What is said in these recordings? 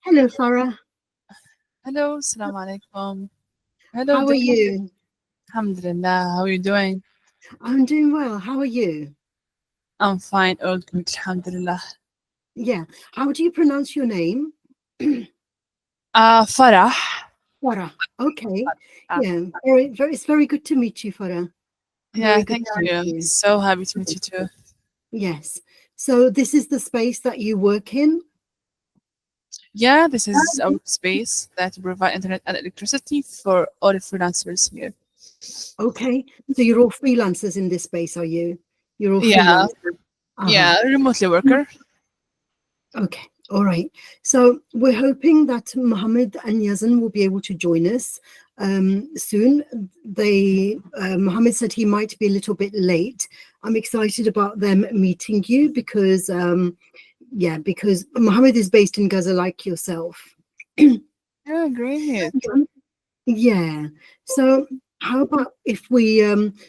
Hello, Farah. Hello, Assalamu alaikum. Hello, How are you? Alhamdulillah. How are you doing? I'm doing well. How are you? I'm fine, all good, Alhamdulillah. Yeah. How do you pronounce your name? Farah. Farah. Okay. Uh, Yeah. It's very good to meet you, Farah. yeah, Very good thank to meet you. you. So happy to meet you too. Yes. So this is the space that you work in. Yeah, this is our space that provide internet and electricity for all the freelancers here. Okay. So you're all freelancers in this space, are you? You're all Yeah, freelancers. Uh-huh. yeah, remotely worker. Okay, all right. So we're hoping that Mohammed and Yazan will be able to join us soon. Mohammed said he might be a little bit late. I'm excited about them meeting you because, because Mohammed is based in Gaza like yourself. Yeah, great. Yeah. So how about if we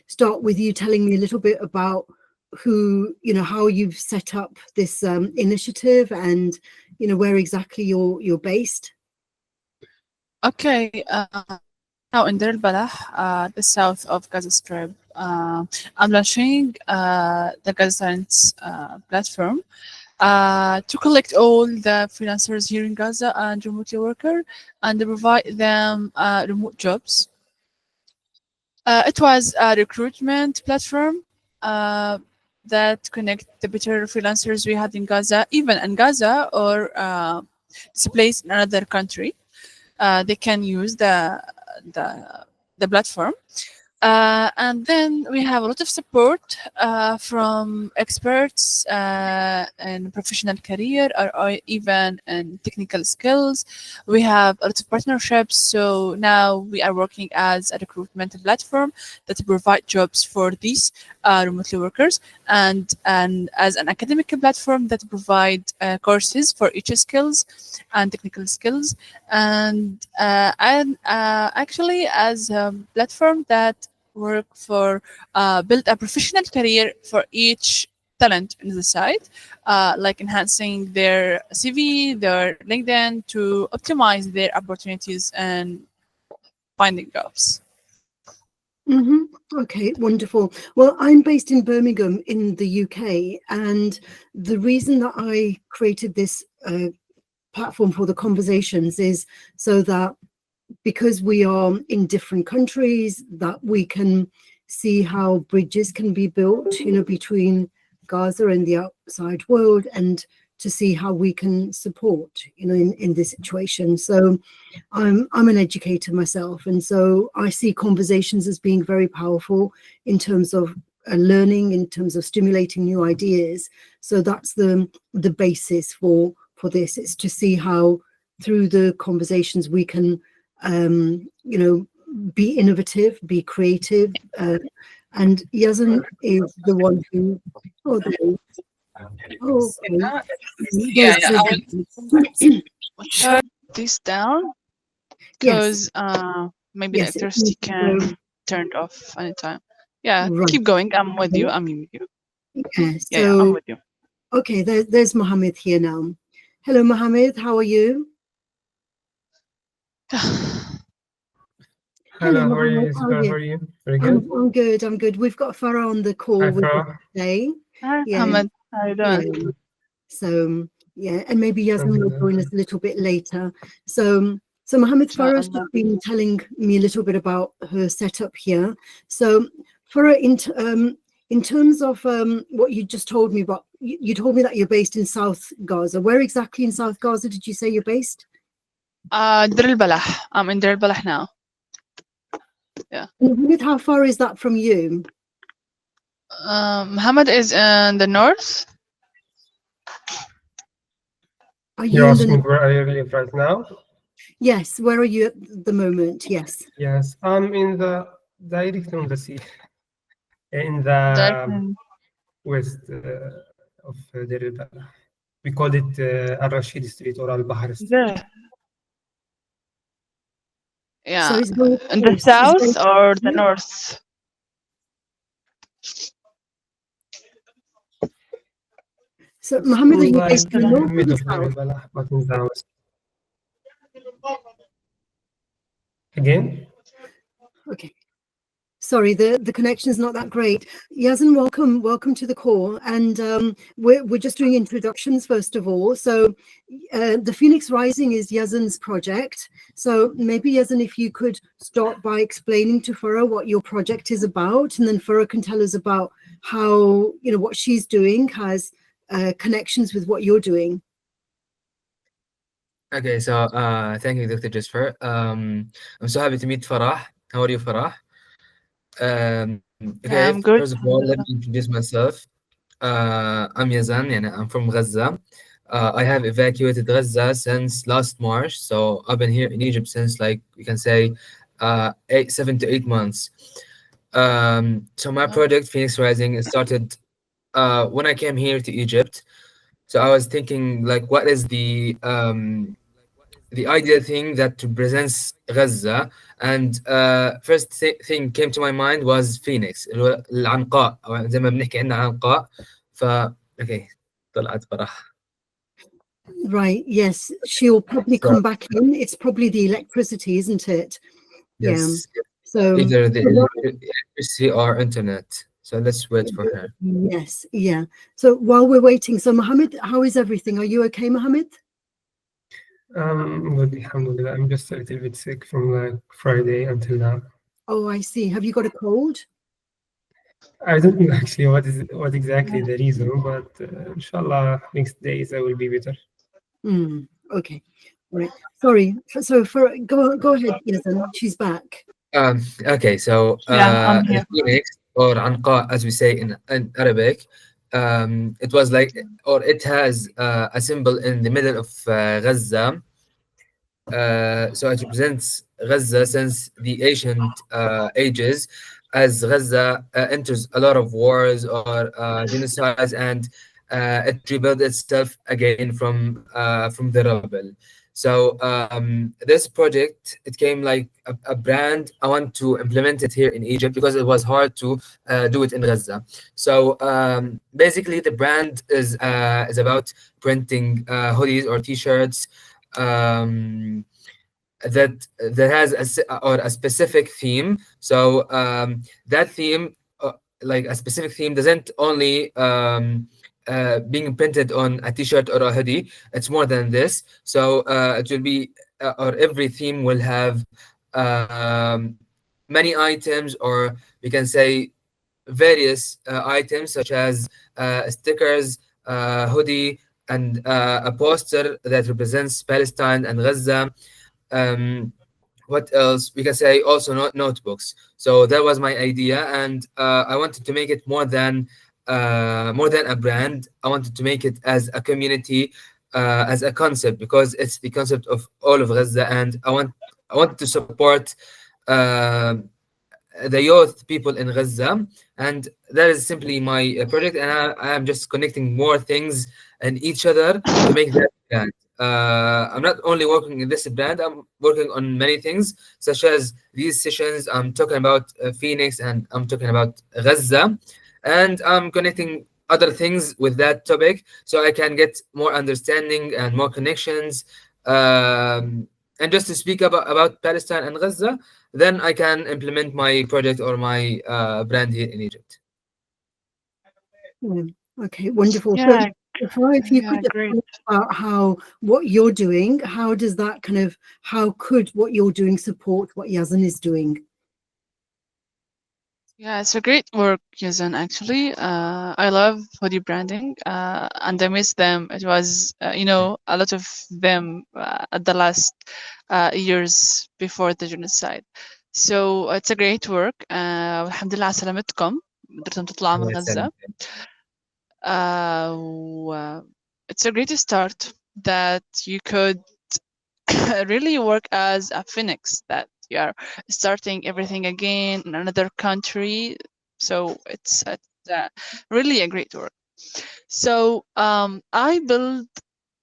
start with you telling me a little bit about how you've set up this initiative and where exactly you're based. Okay, now in Deir al-Balah, the south of Gaza Strip, I'm launching the Gaza Science platform to collect all the freelancers here in Gaza and remotely worker and provide them remote jobs. It was a recruitment platform uh, that connect the better freelancers we had in Gaza, even in Gaza or displaced in another country. They can use the the platform. And then we have a lot of support from experts in professional career or even in technical skills. We have a lot of partnerships. So now we are working as a recruitment platform that provide jobs for these remotely workers, and as an academic platform that provide courses for each skills and technical skills, and actually as a platform that work for build a professional career for each talent in the site, like enhancing their CV, their LinkedIn to optimize their opportunities and finding jobs. Hmm. Okay, wonderful. Well, I'm based in Birmingham in the UK, and the reason that I created this platform for the conversations is so that because we are in different countries, that we can see how bridges can be built, between Gaza and the outside world, and to see how we can support, in this situation. So I'm an educator myself, and so I see conversations as being very powerful in terms of learning, in terms of stimulating new ideas. So that's the basis for this. It's to see how through the conversations we can be innovative, be creative. And Yazan is the one who, oh, okay. Yeah, There's yeah. the, I'll turn this down yes, because maybe the yes, it electricity needs to go can turn off anytime. Yeah, right. keep going. I'm with you. Okay. I'm with you. Yeah, Yeah, yeah, I'm so, with you. okay, there's Mohammed here now. Hello, Mohammed, how are you? Hello, Hello, how are Mohammed, you, how are Isabel? How you? are you? Very I'm, good. I'm good, I'm good. We've got Farah on the call Hi, with us Farah. today. Hi, Yeah, Ahmed. How you yeah. doing? So yeah, and maybe Yasmin will Alhamdulillah. join us a little bit later. So Mohammed, Farah's Inshallah. just been telling me a little bit about her setup here. So Farah, in terms of what you just told me about, you told me that you're based in South Gaza. Where exactly in South Gaza did you say you're based? Deir al-Balah. I'm in Deir al-Balah now. Yeah. Mohammed, how far is that from you? Muhammad is in the north. Are you You're in the asking where I live right now? Yes, where are you at the moment? Yes. Yes, I'm in the directly on the sea, in Direct the in- west of Deir al-Balah. We call it Al-Rashid Street or Al-Bahar Street. there. So Yeah. it's very In the close. It's very south or the close. north? So Mohammed, are In you the based in the north or the middle of Deir south? al-Balah, but in the west. Again? Okay. Sorry, the connection is not that great. Yazan, welcome to the call. And we're just doing introductions first of all. So the Phoenix Rising is Yazan's project. So maybe Yazan, if you could start by explaining to Farah what your project is about, and then Farah can tell us about how, what she's doing has connections with what you're doing. Okay, so thank you, Dr. Jasper. I'm so happy to meet Farah. How are you, Farah? Yeah, Okay, I'm good. first of all, let me introduce myself. I'm Yazan, and I'm from Gaza. I have evacuated Gaza since last March, so I've been here in Egypt since, like, we can say, 7 to 8 months. So my project, Phoenix Rising, it started when I came here to Egypt. So I was thinking, like, what is the ideal thing that represents Gaza, and first thing came to my mind was Phoenix, اللي هو العنقاء أو زي ما بنحكي عندنا عنقاء. Okay, طلعت فرح. Right, yes, she'll probably So come back in. It's probably the electricity, isn't it? yes, Yeah. So either the electricity or internet. So let's wait for her. yes, yeah. So while we're waiting, so Mohammed, how is everything? Are you okay, Mohammed? Good, alhamdulillah. I'm just a little bit sick from like Friday until now. Oh, I see. Have you got a cold? I don't know actually what exactly the reason, but inshallah next days I will be better. Okay, all right. Sorry. So go ahead, Yazan. She's back. Okay, so Yeah, I'm here. Phoenix, or Anqa as we say in Arabic, it was like, or it has a symbol in the middle of Gaza. So it represents Gaza since the ancient ages, as Gaza enters a lot of wars or genocides, and it rebuilt itself again from the rubble. So this project, it came like a brand. I want to implement it here in Egypt because it was hard to do it in Gaza. So basically, the brand is about printing hoodies or T-shirts that has or a specific theme. So that theme, like a specific theme, doesn't only being printed on a T-shirt or a hoodie. It's more than this. So it will be, or every theme will have many items, or we can say various items, such as stickers, hoodie, and a poster that represents Palestine and Gaza. Um, what else? We can say also notebooks. So that was my idea, and I wanted to make it more than a brand. I wanted to make it as a community, as a concept, because it's the concept of all of Gaza, and I wanted to support uh, the youth people in Gaza, and that is simply my project. And I am just connecting more things and each other to make that brand. I'm not only working in this brand, I'm working on many things, such as these sessions. I'm talking about Phoenix, and I'm talking about Gaza, and I'm connecting other things with that topic so I can get more understanding and more connections. And just to speak about Palestine and Gaza, then I can implement my project or my brand here in Egypt. Yeah. Okay, wonderful. Yeah, So Farah, if you yeah, could just great. tell us about what you're doing, how does that how could what you're doing support what Yazan is doing? Yeah, it's a great work, Yazan, actually. I love hoodie branding, and I miss them. It was, a lot of them at the last years before the genocide. So it's a great work. والحمد لله على سلامتكم. قدرتم تطلعوا من Yes, غزة. It's a great start that you could really work as a phoenix, that you are starting everything again in another country. So it's really a great work. So I build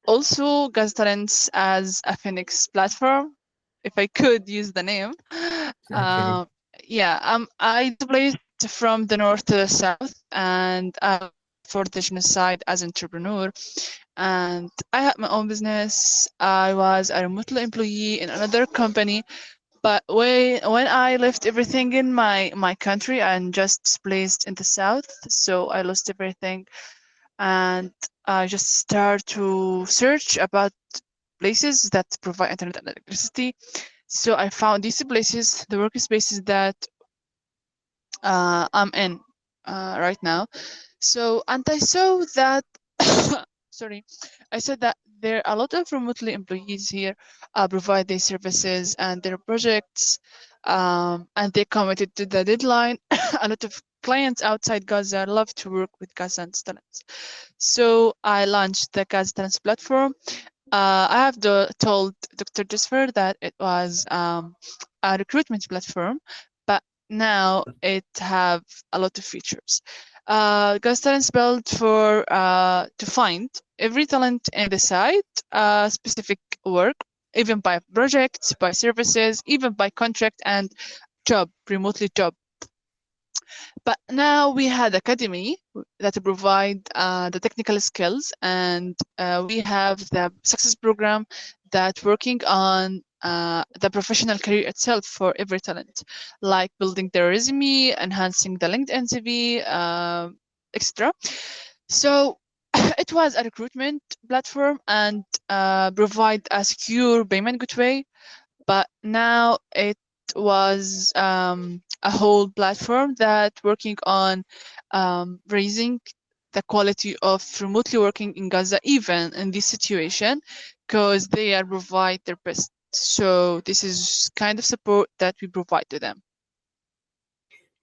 also Gas Talents as a phoenix platform, if I could use the name. okay. Yeah, I displaced from the north to the south, and for the genocide as entrepreneur, and I had my own business. I was a remote employee in another company, But when I left everything in my country and just displaced in the south, so I lost everything, and I just start to search about places that provide internet and electricity. So I found these places, the workspaces that I'm in right now. So, and I saw that, sorry, I said that there are a lot of remotely employees here provide their services and their projects, and they committed to the deadline. A lot of clients outside Gaza love to work with Gaza talents. So I launched the Gaza Talents platform. I have told Dr. Jasper that it was a recruitment platform, but now it have a lot of features. Gas Talents built for to find every talent in the site, specific work, even by projects, by services, even by contract and job, remotely job. But now we had academy that provide the technical skills, and we have the success program that working on the professional career itself for every talent, like building their resume, enhancing the LinkedIn CV, etc. So it was a recruitment platform and provide a secure payment gateway, but now it was a whole platform that working on raising the quality of remotely working in Gaza, even in this situation, because they are provide their best. So this is kind of support that we provide to them.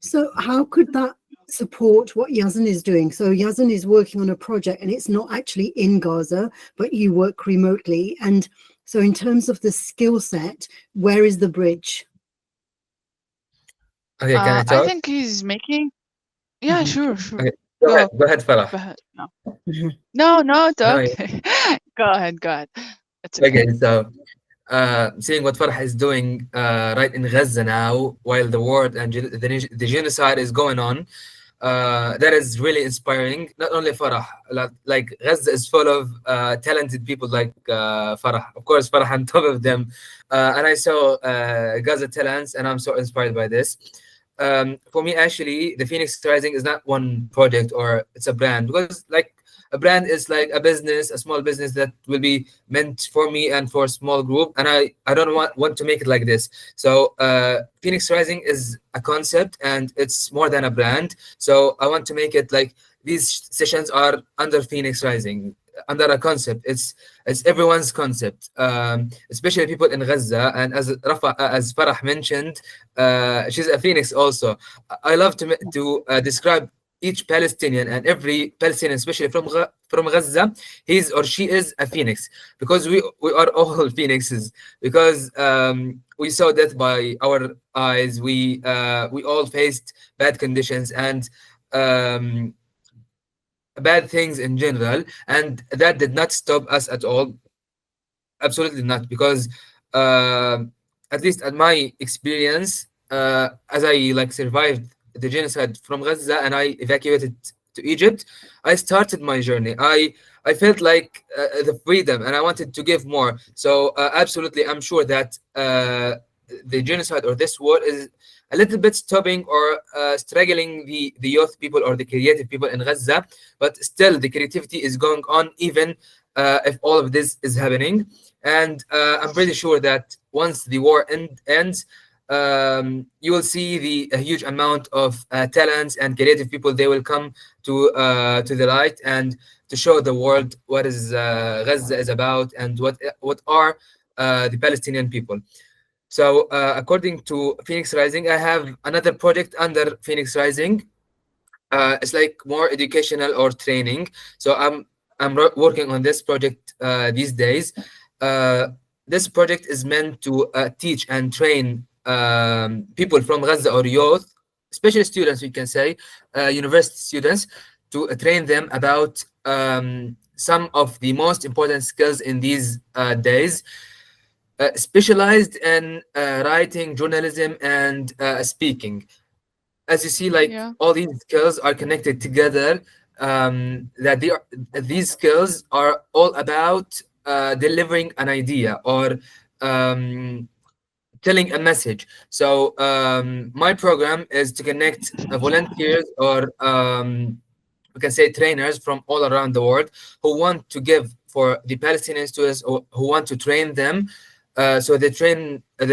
So how could that support what Yazan is doing? So Yazan is working on a project and it's not actually in Gaza, but you work remotely. And so in terms of the skill set, where is the bridge? Okay, can I I talk? think he's making. Yeah, sure. Okay, go ahead, Farah. Go ahead. No, Mhm. no, it's No, okay. Go ahead. It's okay, okay. so seeing what Farah is doing right in Gaza now, while the war and the genocide is going on, that is really inspiring. Not only Farah, like Gaza is full of talented people like Farah. Of course, Farah on top of them. And I saw Gaza talents, and I'm so inspired by this. For me, actually, the Phoenix Rising is not one project or it's a brand, because like a brand is like a business, a small business that will be meant for me and for a small group, and I don't want to make it like this. So Phoenix Rising is a concept and it's more than a brand. So I want to make it like these sessions are under Phoenix Rising, under a concept. It's everyone's concept, especially people in Gaza. And as Farah mentioned, she's a phoenix also. I love to describe each Palestinian and every Palestinian, especially from Gaza, his or she is a phoenix, because we are all phoenixes, because we saw death by our eyes. We all faced bad conditions and um, bad things in general, and that did not stop us at all. Absolutely not, because uh, at least at my experience, as I like survived the genocide from Gaza and I evacuated to Egypt, I started my journey. I felt like the freedom, and I wanted to give more. So absolutely, I'm sure that the genocide or this war is a little bit stopping or struggling the youth people or the creative people in Gaza, but still the creativity is going on, even if all of this is happening. And I'm pretty sure that once the war ends, you will see a huge amount of talents and creative people. They will come to the light and to show the world what is Gaza is about, and what are the Palestinian people. So according to Phoenix Rising, I have another project under Phoenix Rising. It's like more educational or training. So I'm working on this project these days. Uh, this project is meant to teach and train people from Gaza, or youth, especially students, we can say, university students, to train them about some of the most important skills in these days, specialized in writing, journalism, and speaking. As you see, like Yeah. all these skills are connected together. That these skills are all about delivering an idea, or um, telling a message. So my program is to connect volunteers or we can say trainers from all around the world who want to give for the Palestinian students or who want to train them. So the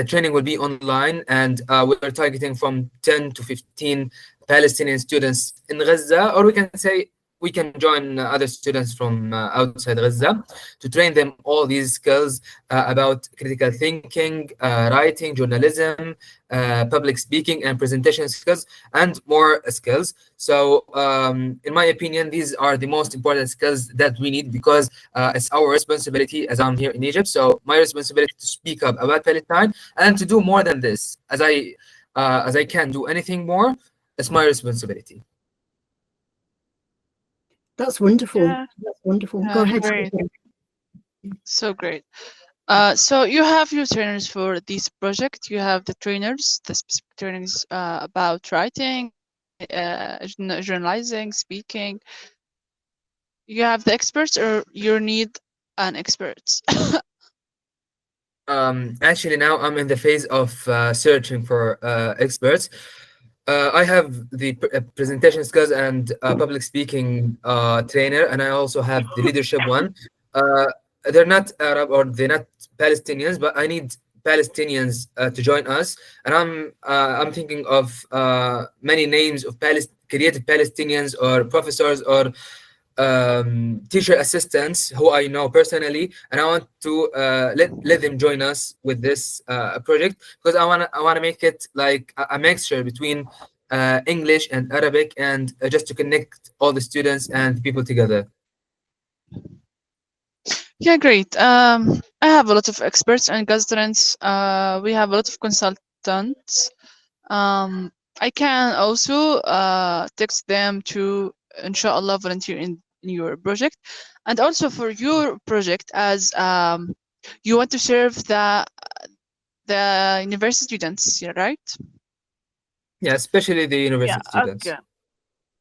training will be online, and we're targeting from 10 to 15 Palestinian students in Gaza, or we can say we can join other students from outside Gaza to train them all these skills about critical thinking, writing, journalism, public speaking, and presentation skills, and more skills. So, in my opinion, these are the most important skills that we need because it's our responsibility as I'm here in Egypt. So, my responsibility to speak up about Palestine and to do more than this. As I can't do anything more, it's my responsibility. That's wonderful. Yeah. That's wonderful. Yeah, Go ahead. great. Sophia. So great. So you have your trainers for this project. You have the trainers, the specific trainings about writing, journalizing, speaking. You have the experts, or you need an expert. Actually, now I'm in the phase of searching for experts. I have the presentation skills and public speaking trainer, and I also have the leadership one. Uh, they're not Arab or they're not Palestinians, but I need Palestinians to join us. And I'm thinking of many names of creative Palestinians or professors or teacher assistants who I know personally, and I want to let them join us with this project because I wanna make it like a mixture between English and Arabic, and just to connect all the students and people together. Yeah, great. I have a lot of experts and guidance. We have a lot of consultants. I can also text them to, inshallah, volunteer in your project, and also for your project, as you want to serve the university students, yeah, right? Yeah, especially the university students. Okay.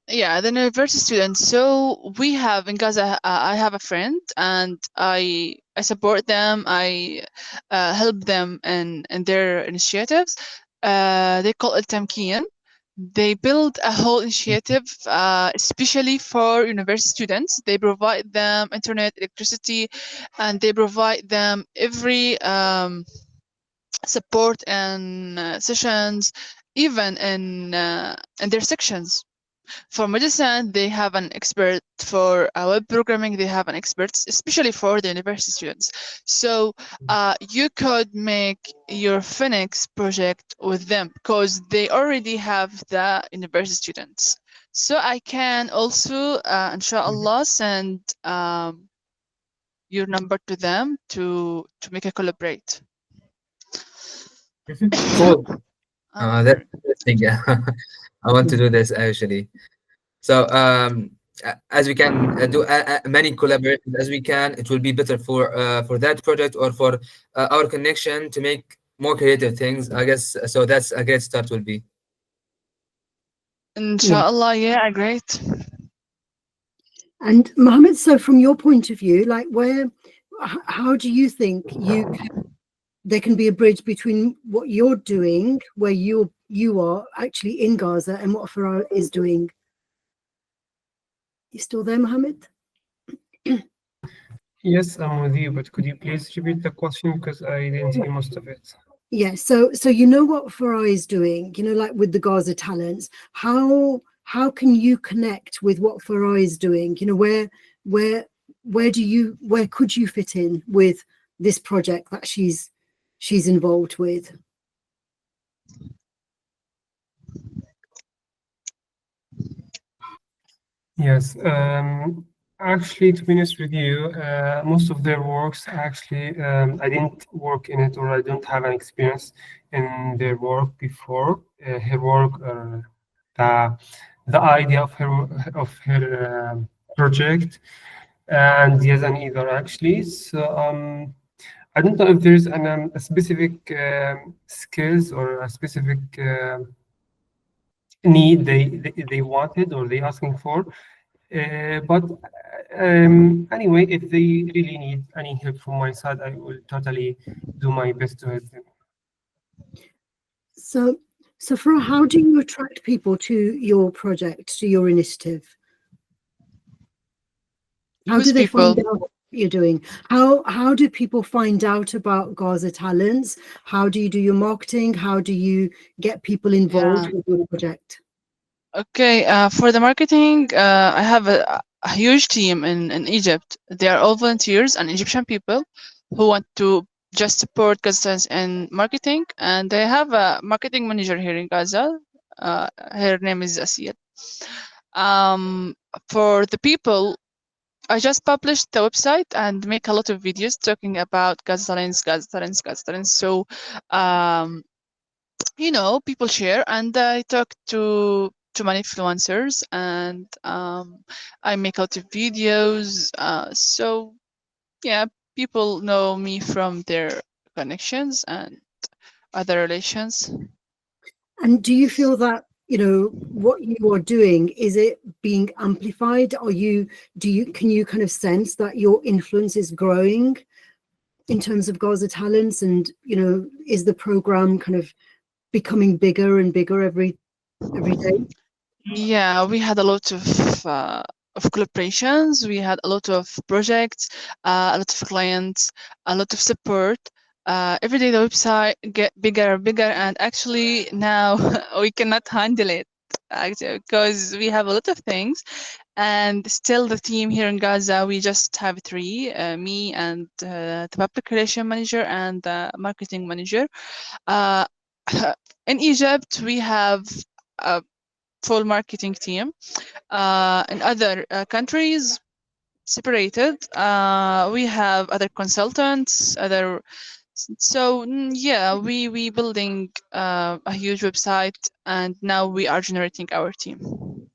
Yeah, the university students. So we have in Gaza. I have a friend, and I support them. I help them in their initiatives. They call it Tamkian. They build a whole initiative, especially for university students. They provide them internet, electricity, and they provide them every support and sessions, even in their sections. For medicine, they have an expert. For web programming, they have an expert, especially for the university students. So you could make your Phoenix project with them because they already have the university students. So I can also, inshallah, send your number to them to make a collaborate. Cool. That's interesting. Yeah, I want to do this actually. So as we can do many collaborations as we can, it will be better for that project or for our connection to make more creative things, I guess. So that's a great start will be. Inshallah, yeah, great. And Mohammed, so from your point of view, like how do you think there can be a bridge between what you're doing, where you are actually in Gaza, and what Farah is doing? You still there, Mohammed? Yes, I'm with you, but could you please repeat the question because I didn't hear most of it. Yeah, so you know what Farah is doing, like with the Gaza talents. How can you connect with what Farah is doing? Where could you fit in with this project that she's involved with? Yes, actually, to be honest with you, most of their works actually, I didn't work in it or I don't have an experience in their work before. Her work, the idea of her project, and Yazan either actually. So I don't know if there's a specific skills or a specific need they wanted or they asking for. But anyway, if they really need any help from my side, I will totally do my best to help them. So, Farah, how do you attract people to your project, to your initiative? How do Who's they find people? out what you're doing? How do people find out about Gaza Talents? How do you do your marketing? How do you get people involved Yeah. with your project? Okay. For the marketing, I have a huge team in Egypt. They are all volunteers and Egyptian people who want to just support Gazans in marketing, and they have a marketing manager here in Gaza. Her name is Asia. For the people, I just published the website and make a lot of videos talking about Gaza Talents, Gaza Talents, Gaza Talents. So, people share, and I talk to many influencers, and I make a lot of videos. So yeah, people know me from their connections and other relations. And do you feel that, what you are doing, is it being amplified? Can you kind of sense that your influence is growing in terms of Gaza Talents? And, is the program kind of becoming bigger and bigger every day? Yeah, we had a lot of collaborations. We had a lot of projects, a lot of clients, a lot of support. Every day the website get bigger and bigger, and actually now we cannot handle it actually because we have a lot of things, and still the team here in Gaza, we just have three: me and the public relation manager and the marketing manager. Uh, in Egypt, we have a full marketing team. In other countries, separated. We have other consultants, other. So yeah, we building a huge website, and now we are generating our team.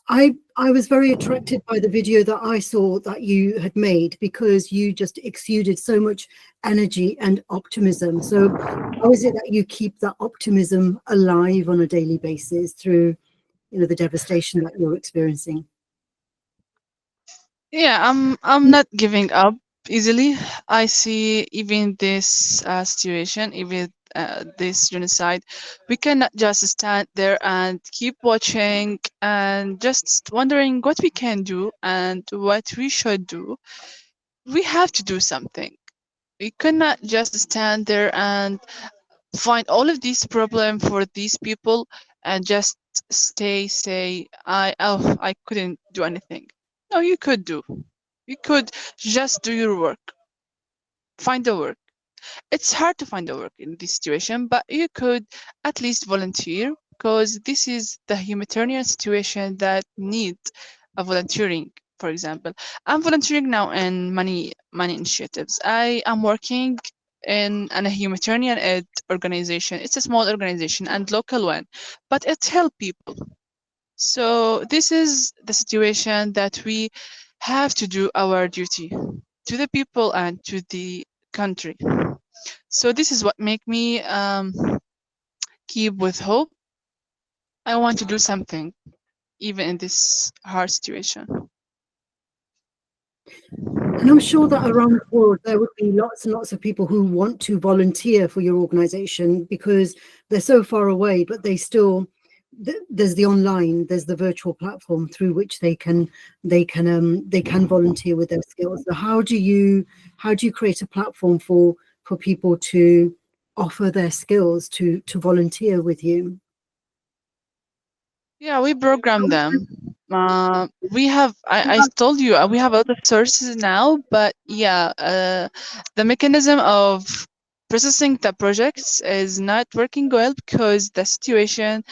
I was very attracted by the video that I saw that you had made, because you just exuded so much energy and optimism. So how is it that you keep that optimism alive on a daily basis through, the devastation that you're experiencing? Yeah, I'm not giving up easily. I see even this situation, even this genocide, we cannot just stand there and keep watching and just wondering what we can do and what we should do. We have to do something. We cannot just stand there and find all of these problems for these people and just say I couldn't do anything. No, you could do. You could just do your work. Find a work. It's hard to find a work in this situation, but you could at least volunteer, because this is the humanitarian situation that needs a volunteering. For example, I'm volunteering now in many initiatives. I am working in a humanitarian aid organization. It's a small organization and local one, but it helps people. So this is the situation that we have to do our duty to the people and to the country. So this is what make me keep with hope. I want to do something, even in this hard situation. And I'm sure that around the world there would be lots and lots of people who want to volunteer for your organization, because they're so far away, but they still, there's the online, there's the virtual platform through which they can volunteer with their skills. So how do you create a platform for people to offer their skills to volunteer with you? Yeah, we program them. We have, I told you, we have a lot of sources now, but yeah, the mechanism of processing the projects is not working well because the situation,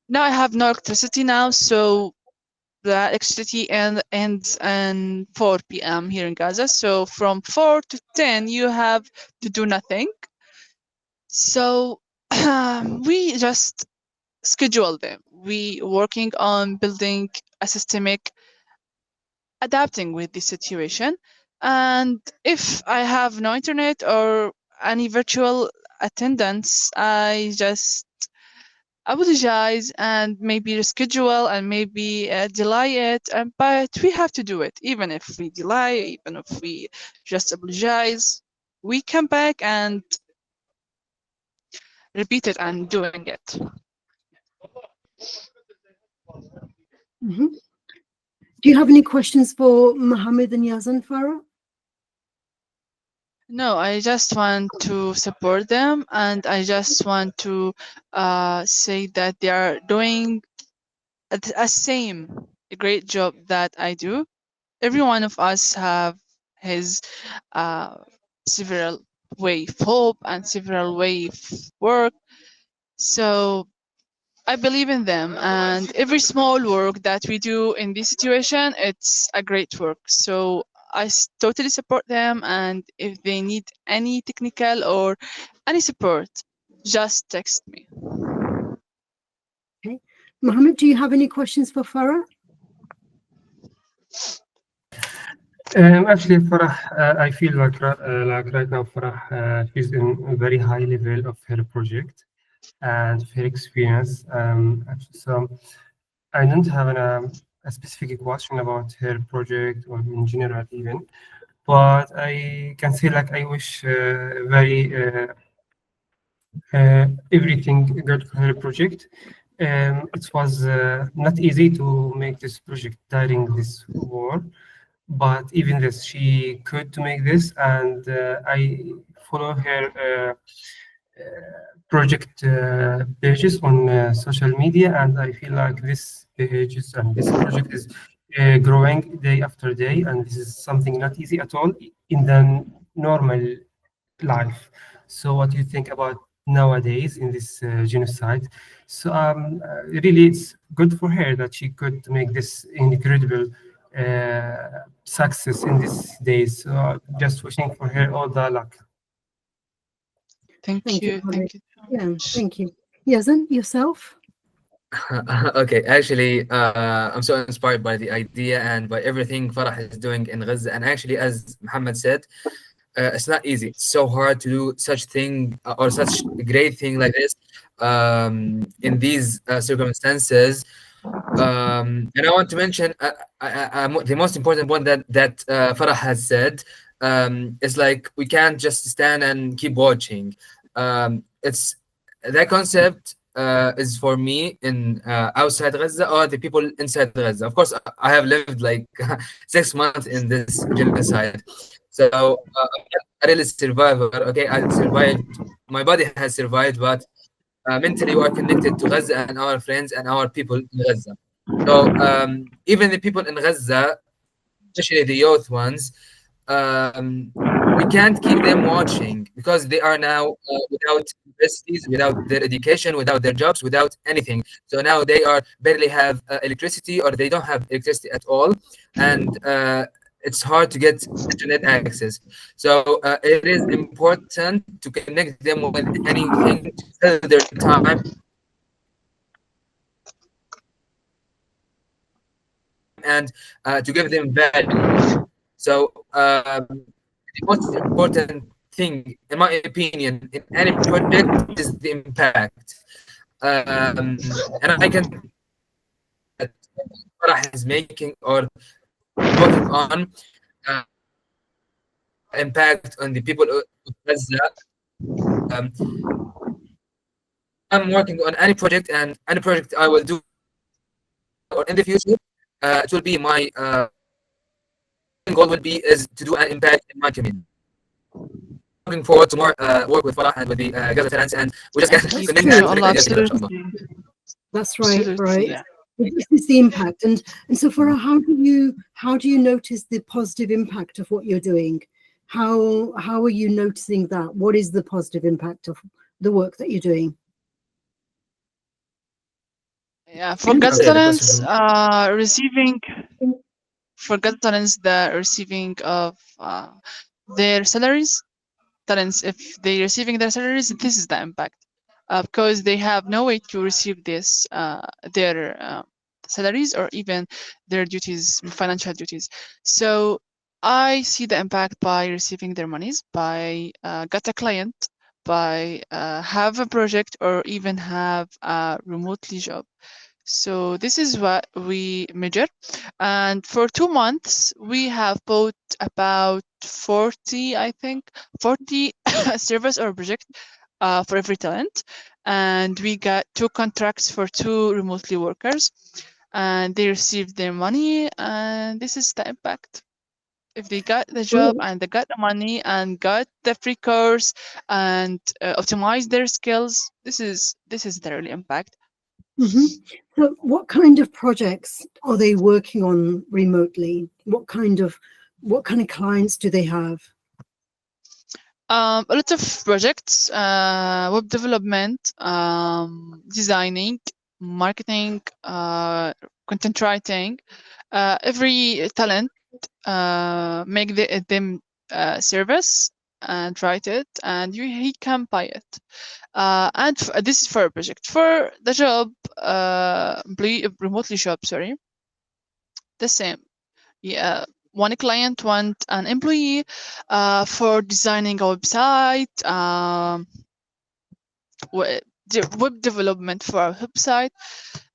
now I have no electricity now, so the electricity ends at 4 p.m. here in Gaza. So from 4 to 10, you have to do nothing. So we just schedule them. We working on building a systemic adapting with the situation. And if I have no internet or any virtual attendance, I just apologize and maybe reschedule and maybe delay it. But we have to do it, even if we delay, even if we just apologize. We come back and repeat it and doing it. Mhm. Do you have any questions for Mohammed and Yazan, Farah? No, I just want to support them, and I just want to say that they are doing a same great job that I do. Every one of us have his uh, several way of hope and several way of work. So I believe in them, and every small work that we do in this situation, it's a great work. So totally support them, and if they need any technical or any support, just text me. Okay. Mohammed, do you have any questions for Farah? Actually, Farah, I feel like right now, Farah, she's in a very high level of her project and her experience. So I don't have a specific question about her project or in general even, but I can say like I wish very everything good for her project. It was not easy to make this project during this war, but even this, she could to make this, and I follow her project pages on social media, and I feel like this pages and this project is growing day after day, and this is something not easy at all in the normal life. So, what do you think about nowadays in this genocide? So, really, it's good for her that she could make this incredible success in these days. So, just wishing for her all the luck. Thank Thank you, you. Mohammed. Thank you so Yeah, much. thank you. Yazan, yourself? Okay, actually, I'm so inspired by the idea and by everything Farah is doing in Gaza. And actually, as Muhammad said, it's not easy. It's so hard to do such thing or such great thing like this in these circumstances. And I want to mention the most important point that Farah has said is like we can't just stand and keep watching. It's that concept is for me in outside Gaza or the people inside Gaza. Of course, I have lived like 6 months in this genocide, so I'm not a real survivor. Okay, I survived. My body has survived, but mentally we are connected to Gaza and our friends and our people in Gaza. So even the people in Gaza, especially the youth ones, um, we can't keep them watching because they are now without universities, without their education, without their jobs, without anything. So now they are barely have electricity or they don't have electricity at all, and it's hard to get internet access. So it is important to connect them with anything to fill their time and to give them value. So the most important thing, in my opinion, in any project is the impact. And I can that Farah is making or working on uh, impact on the people of Gaza. Um, I'm working on any project and any project I will do or in the future, it will be my goal will be is to do an impact in my community. Looking forward to more work with Farah and with the Gaza talents, and we just get Akid, That's connect and true. connect inshallah, ideas together, inshallah. absolutely. That's right, Absolutely, right. yeah. This is the impact. And so Farah, how do you notice the positive impact of what you're doing? How are you noticing that? What is the positive impact of the work that you're doing? Yeah, for Yeah. Gaza Okay, the question talents, from receiving for Gaza talents, the receiving of their salaries, talents, if they're receiving their salaries, this is the impact. Because they have no way to receive this, their salaries or even their duties, financial duties. So I see the impact by receiving their monies, by get a client, by have a project or even have a remotely job. So this is what we measure. And for 2 months, we have bought about 40, I think, 40 service or project for every talent, and we got 2 contracts for 2 remotely workers, and they received their money, and this is the impact. If they got the job and they got the money and got the free course and optimized their skills, this is the real impact. So what kind of projects are they working on remotely? What kind of clients do they have? A lot of projects, web development, designing, marketing, content writing. Every talent make them service and write it, and he can buy it. And this is for a project. For the job, remotely job, sorry, the same. Yeah, one client want an employee for designing a website, web development for a website.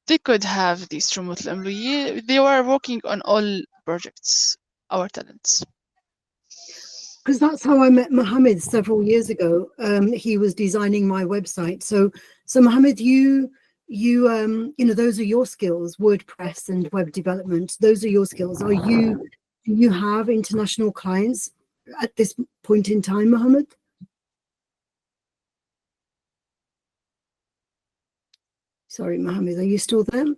They could have this remote employee. They were working on all projects, our talents. Because that's how I met Mohammed several years ago. He was designing my website. So Mohammed, you know, those are your skills, WordPress and web development. Those are your skills. Do you have international clients at this point in time, Mohammed? Sorry, Mohammed, are you still there?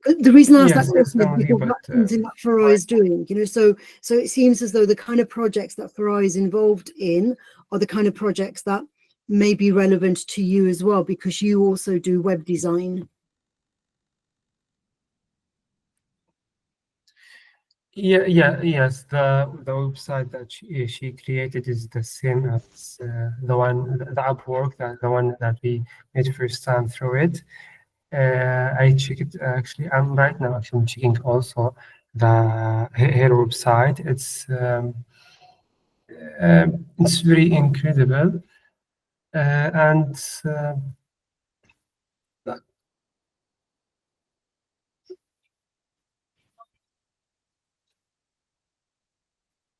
The reason I asked that question is because that's something that Farah is doing, you know, so it seems as though the kind of projects that Farah is involved in are the kind of projects that may be relevant to you as well, because you also do web design. Yes. The website that she created is the same as the Upwork, the one that we made first time through it. I checked actually. I'm right now actually checking also her website. It's very incredible, and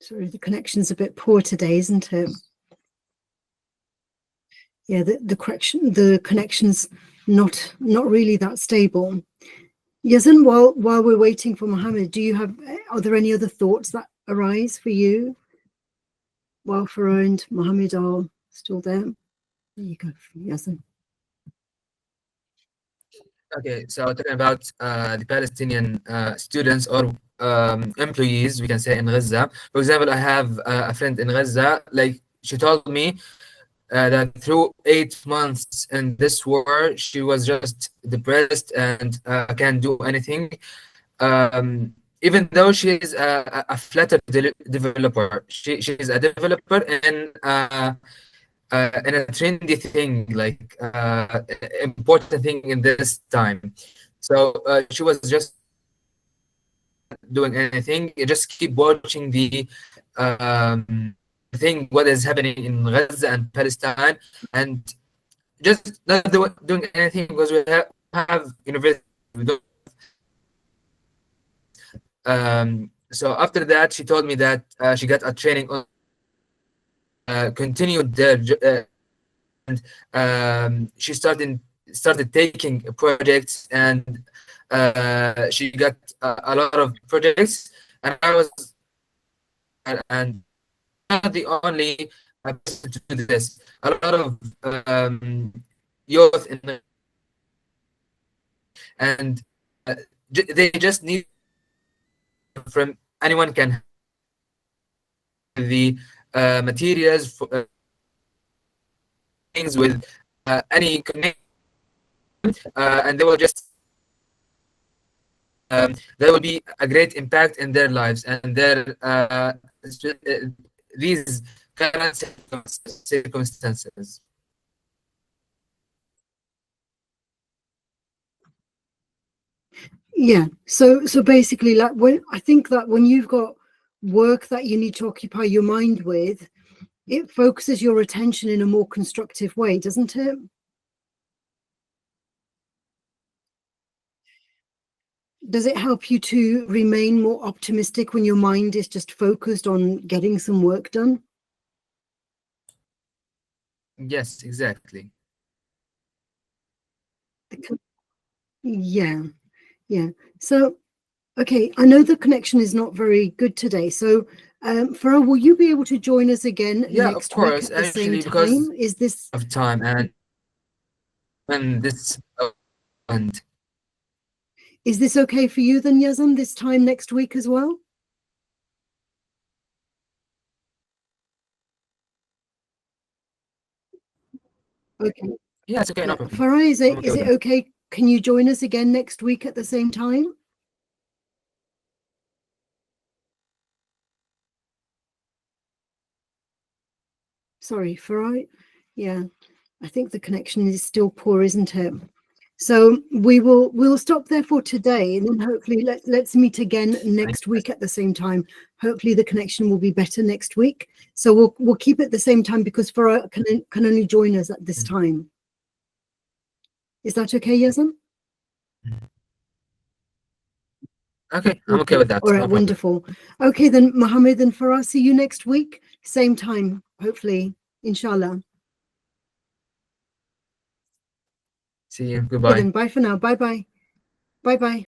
Sorry, the connection's a bit poor today, isn't it? Yeah, the connection's not really that stable. Yazan, while we're waiting for Mohammed, are there any other thoughts that arise for you while Farah and Mohammed are still there? There you go, Yazan. Okay, so talking about the Palestinian students or employees, we can say in Gaza. For example, I have a friend in Gaza. Like she told me that through 8 months in this war, she was just depressed and can't do anything. Even though she is a Flutter developer, she's a developer in a trendy thing, like important thing in this time. So she was just doing anything. You just keep watching the thing, what is happening in Gaza and Palestine, and just not doing anything because we have university. We don't, so after that, she told me that she got a training on continued there, and she started taking projects, and she got a lot of projects, and I was and not the only person to do this. A lot of youth and they just need from anyone can the materials for, things with any connection, and they will just there will be a great impact in their lives and their these current circumstances. Yeah, so basically, like, I think that when you've got work that you need to occupy your mind with, it focuses your attention in a more constructive way, doesn't it? Does it help you to remain more optimistic when your mind is just focused on getting some work done? Yes, exactly. Yeah, yeah. So, okay, I know the connection is not very good today. So, Farah, will you be able to join us again Yeah, of next week course. at the same Actually, because time? Is this of time and when this and okay for you then, Yazan, this time next week as well? Okay. yeah, it's okay, no Yeah. problem. Farah, I'm okay is with it that. okay? Can you join us again next week at the same time? Sorry, Farah. Yeah, I think the connection is still poor, isn't it? So we'll stop there for today, and then hopefully let's meet again next week at the same time. Hopefully the connection will be better next week. So we'll keep it the same time because Farah can only join us at this time. Is that okay, Yazan? Okay, I'm okay with that. All right, No problem. wonderful. Okay, then Mohammed and Farah, see you next week, same time, hopefully, inshallah. See you. Okay, Goodbye. then bye for now. Bye bye. Bye bye.